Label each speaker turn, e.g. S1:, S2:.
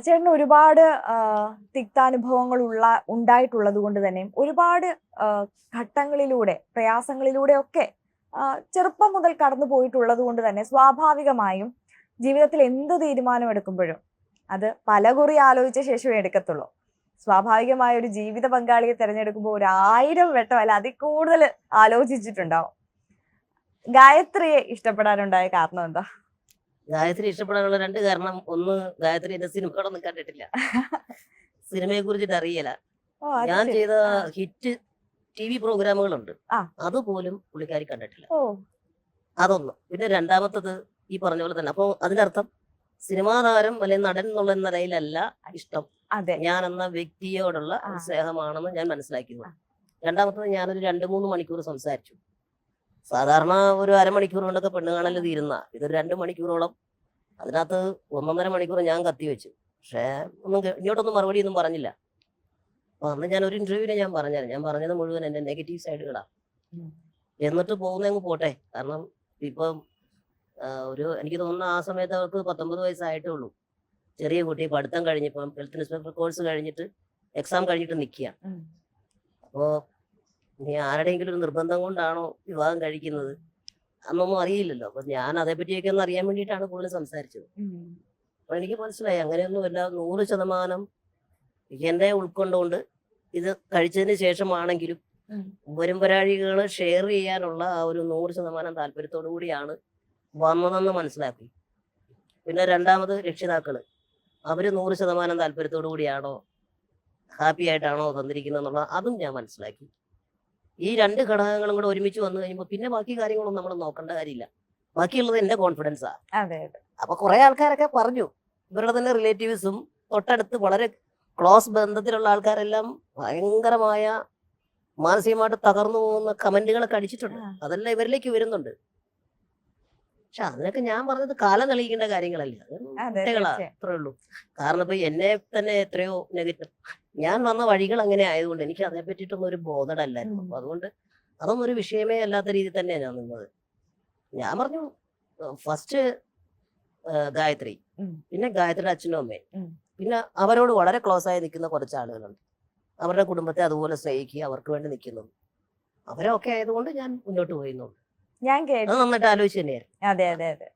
S1: ചേട്ടന് ഒരുപാട് തിക്താനുഭവങ്ങൾ ഉണ്ടായിട്ടുള്ളത് കൊണ്ട് തന്നെ ഒരുപാട് ഘട്ടങ്ങളിലൂടെ പ്രയാസങ്ങളിലൂടെ ഒക്കെ ചെറുപ്പം മുതൽ കടന്നു പോയിട്ടുള്ളത് കൊണ്ട് തന്നെ സ്വാഭാവികമായും ജീവിതത്തിൽ എന്ത് തീരുമാനം എടുക്കുമ്പോഴും അത് പലകുറി ആലോചിച്ച ശേഷമേ എടുക്കത്തുള്ളൂ. സ്വാഭാവികമായ ഒരു ജീവിത പങ്കാളിയെ തിരഞ്ഞെടുക്കുമ്പോൾ 1000 വട്ടം അല്ല അതിൽ കൂടുതൽ ആലോചിച്ചിട്ടുണ്ടാവും. ഗായത്രിയെ ഇഷ്ടപ്പെടാനുണ്ടായ കാരണം എന്താ?
S2: ഗായത്രി ഇഷ്ടപ്പെടാനുള്ള 2 കാരണം. ഒന്ന്, ഗായത്രി എന്റെ സിനിമകളൊന്നും കണ്ടിട്ടില്ല, സിനിമയെ കുറിച്ചിട്ട് അറിയില്ല. ഞാൻ ചെയ്ത ഹിറ്റ് TV പ്രോഗ്രാമുകളുണ്ട്, അതുപോലും പുള്ളിക്കാരി കണ്ടിട്ടില്ല. അതൊന്ന്. പിന്നെ രണ്ടാമത്തത് ഈ പറഞ്ഞ പോലെ തന്നെ. അപ്പൊ അതിനർത്ഥം സിനിമാ താരം അല്ലെങ്കിൽ നടൻ എന്നുള്ള നിലയിലല്ല ഇഷ്ടം, ഞാൻ എന്ന വ്യക്തിയോടുള്ള സ്നേഹമാണെന്ന് ഞാൻ മനസ്സിലാക്കുന്നു. രണ്ടാമത്തത്, ഞാനൊരു 2-3 മണിക്കൂർ സംസാരിച്ചു. സാധാരണ ഒരു അരമണിക്കൂർ കൊണ്ടൊക്കെ പെണ്ണ് കാണല് തീരുന്ന ഇതൊരു 2 മണിക്കൂറോളം, അതിനകത്ത് 1.5 മണിക്കൂർ ഞാൻ കത്തിവെച്ചു. പക്ഷേ ഇങ്ങോട്ടൊന്നും മറുപടി ഒന്നും പറഞ്ഞില്ല. അപ്പൊ അന്ന് ഞാൻ ഒരു ഇന്റർവ്യൂവിന് ഞാൻ പറഞ്ഞത് മുഴുവൻ എന്റെ നെഗറ്റീവ് സൈഡുകളാ. എന്നിട്ട് പോകുന്നങ്ങ് പോട്ടെ. കാരണം ഇപ്പം എനിക്ക് തോന്നുന്ന ആ സമയത്ത് അവർക്ക് 19 വയസ്സായിട്ടേ ഉള്ളൂ. ചെറിയ കുട്ടി, പഠിത്തം കഴിഞ്ഞിപ്പം ഹെൽത്ത് ഇൻസ്പെക്ടർ കോഴ്സ് കഴിഞ്ഞിട്ട് എക്സാം കഴിഞ്ഞിട്ട് നിൽക്കുക. അപ്പോൾ നീ ആരുടെയെങ്കിലും ഒരു നിർബന്ധം കൊണ്ടാണോ വിവാഹം കഴിക്കുന്നത് അന്നൊന്നും അറിയില്ലല്ലോ. അപ്പൊ ഞാൻ അതേപ്പറ്റിയൊക്കെ ഒന്ന് അറിയാൻ വേണ്ടിയിട്ടാണ് കൂടുതൽ സംസാരിച്ചത്. അപ്പൊ എനിക്ക് മനസ്സിലായി അങ്ങനെയൊന്നുമല്ല. 100% എന്നെ ഉൾക്കൊണ്ടുകൊണ്ട് ഇത് കഴിച്ചതിന് ശേഷമാണെങ്കിലും വരാഴികൾ ഷെയർ ചെയ്യാനുള്ള ആ ഒരു 100% താല്പര്യത്തോടു കൂടിയാണ് വന്നതെന്ന് മനസ്സിലാക്കി. പിന്നെ രണ്ടാമത്, രക്ഷിതാക്കള് അവര് 100% താല്പര്യത്തോടു കൂടിയാണോ ഹാപ്പി ആയിട്ടാണോ തന്നിരിക്കുന്നത് എന്നുള്ള അതും ഞാൻ മനസ്സിലാക്കി. ഈ 2 ഘടകങ്ങളും കൂടെ ഒരുമിച്ച് വന്നു കഴിയുമ്പോൾ പിന്നെ ബാക്കി കാര്യങ്ങളൊന്നും നമ്മൾ നോക്കേണ്ട കാര്യമില്ല. ബാക്കിയുള്ളത് എന്റെ കോൺഫിഡൻസാ. അപ്പൊ കുറെ ആൾക്കാരൊക്കെ പറഞ്ഞു, ഇവരുടെ തന്നെ റിലേറ്റീവ്സും തൊട്ടടുത്ത് വളരെ ക്ലോസ് ബന്ധത്തിലുള്ള ആൾക്കാരെല്ലാം ഭയങ്കരമായ മാനസികമായിട്ട് തകർന്നു പോകുന്ന കമന്റുകളൊക്കെ അടിച്ചിട്ടുണ്ട്. അതെല്ലാം ഇവരിലേക്ക് വരുന്നുണ്ട്. പക്ഷെ അതിനൊക്കെ ഞാൻ പറഞ്ഞത് കാലം തെളിയിക്കേണ്ട കാര്യങ്ങളല്ല, കുട്ടികളാ, അത്രേ ഉള്ളൂ. കാരണം ഇപ്പൊ എന്നെ തന്നെ എത്രയോ നെഗറ്റീവ്, ഞാൻ വന്ന വഴികൾ അങ്ങനെ ആയതുകൊണ്ട് എനിക്ക് അതിനെ പറ്റിയിട്ടൊന്നും ഒരു ബോധമല്ലായിരുന്നു. അപ്പൊ അതുകൊണ്ട് അതൊന്നും ഒരു വിഷയമേ അല്ലാത്ത രീതിയിൽ തന്നെയാണ് ഞാൻ നിന്നത്. ഞാൻ പറഞ്ഞു, ഫസ്റ്റ് ഗായത്രി, പിന്നെ ഗായത്രിയുടെ അച്ഛനും അമ്മയും, പിന്നെ അവരോട് വളരെ ക്ലോസ് ആയി നിൽക്കുന്ന കുറച്ച് ആളുകളുണ്ട്. അവരുടെ കുടുംബത്തെ അതുപോലെ സ്നേഹിക്കുക, അവർക്ക് വേണ്ടി നിൽക്കുന്നു. അവരൊക്കെ ആയതുകൊണ്ട് ഞാൻ മുന്നോട്ട് പോയിരുന്നു.
S1: ഞാൻ കേട്ടു.
S2: അത് നന്നായിട്ട് ആലോചിച്ച് തന്നെയായിരുന്നു.
S1: അതെ.